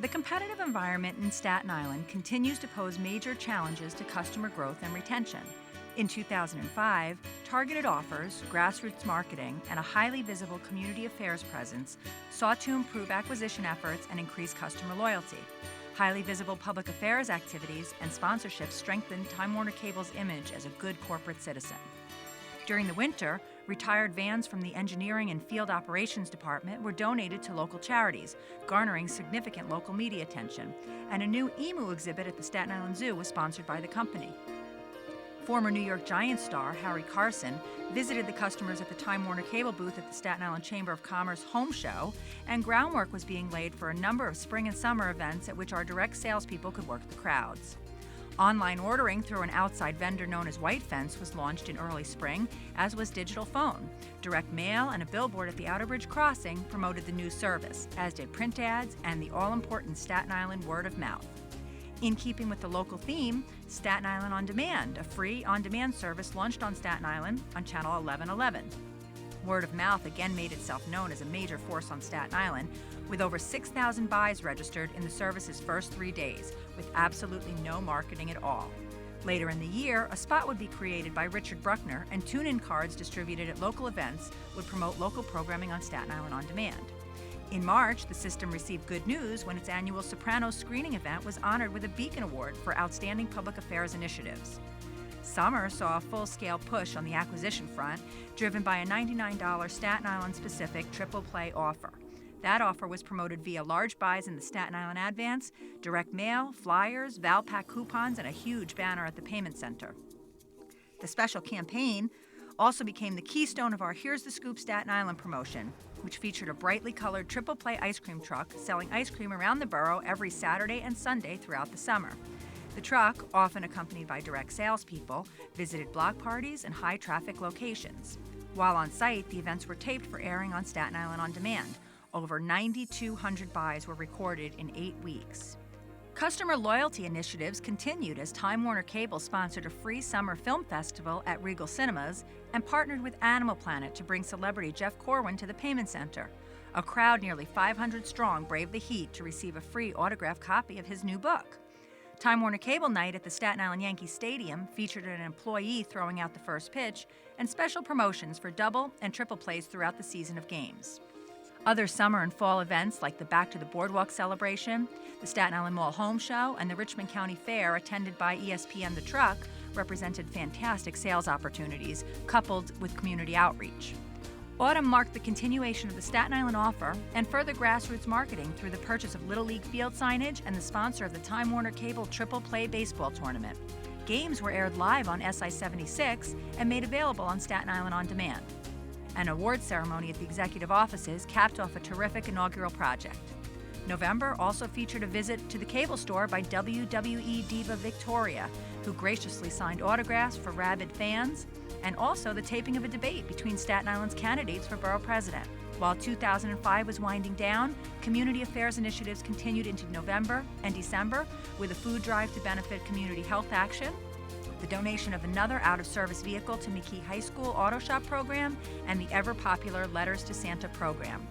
The competitive environment in Staten Island continues to pose major challenges to customer growth and retention. In 2005, targeted offers, grassroots marketing, and a highly visible community affairs presence sought to improve acquisition efforts and increase customer loyalty. Highly visible public affairs activities and sponsorships strengthened Time Warner Cable's image as a good corporate citizen. During the winter, retired vans from the Engineering and Field Operations Department were donated to local charities, garnering significant local media attention, and a new emu exhibit at the Staten Island Zoo was sponsored by the company. Former New York Giants star Harry Carson visited the customers at the Time Warner Cable booth at the Staten Island Chamber of Commerce Home Show, and groundwork was being laid for a number of spring and summer events at which our direct salespeople could work the crowds. Online ordering through an outside vendor known as White Fence was launched in early spring, as was digital phone. Direct mail and a billboard at the Outer Bridge Crossing promoted the new service, as did print ads and the all-important Staten Island word of mouth. In keeping with the local theme, Staten Island On Demand, a free on-demand service launched on Staten Island on Channel 1111. Word of mouth again made itself known as a major force on Staten Island, with over 6,000 buys registered in the service's first 3 days, with absolutely no marketing at all. Later in the year, a spot would be created by Richard Bruckner, and tune-in cards distributed at local events would promote local programming on Staten Island On Demand. In March, the system received good news when its annual Sopranos screening event was honored with a Beacon Award for Outstanding Public Affairs Initiatives. Summer saw a full-scale push on the acquisition front, driven by a $99 Staten Island-specific triple play offer. That offer was promoted via large buys in the Staten Island Advance, direct mail, flyers, Valpak coupons, and a huge banner at the payment center. The special campaign also became the keystone of our Here's the Scoop Staten Island promotion, which featured a brightly colored triple play ice cream truck selling ice cream around the borough every Saturday and Sunday throughout the summer. The truck, often accompanied by direct salespeople, visited block parties and high-traffic locations. While on site, the events were taped for airing on Staten Island On Demand. Over 9,200 buys were recorded in 8 weeks. Customer loyalty initiatives continued as Time Warner Cable sponsored a free summer film festival at Regal Cinemas and partnered with Animal Planet to bring celebrity Jeff Corwin to the payment center. A crowd nearly 500 strong braved the heat to receive a free autographed copy of his new book. Time Warner Cable Night at the Staten Island Yankee Stadium featured an employee throwing out the first pitch and special promotions for double and triple plays throughout the season of games. Other summer and fall events like the Back to the Boardwalk celebration, the Staten Island Mall Home Show, and the Richmond County Fair attended by ESPN The Truck represented fantastic sales opportunities coupled with community outreach. Autumn marked the continuation of the Staten Island offer and further grassroots marketing through the purchase of Little League field signage and the sponsor of the Time Warner Cable Triple Play Baseball Tournament. Games were aired live on SI-76 and made available on Staten Island On Demand. An awards ceremony at the executive offices capped off a terrific inaugural project. November also featured a visit to the cable store by WWE diva Victoria, who graciously signed autographs for rabid fans, and also the taping of a debate between Staten Island's candidates for borough president. While 2005 was winding down, community affairs initiatives continued into November and December with a food drive to benefit Community Health Action, the donation of another out-of-service vehicle to McKee High School Auto Shop program, and the ever-popular Letters to Santa program.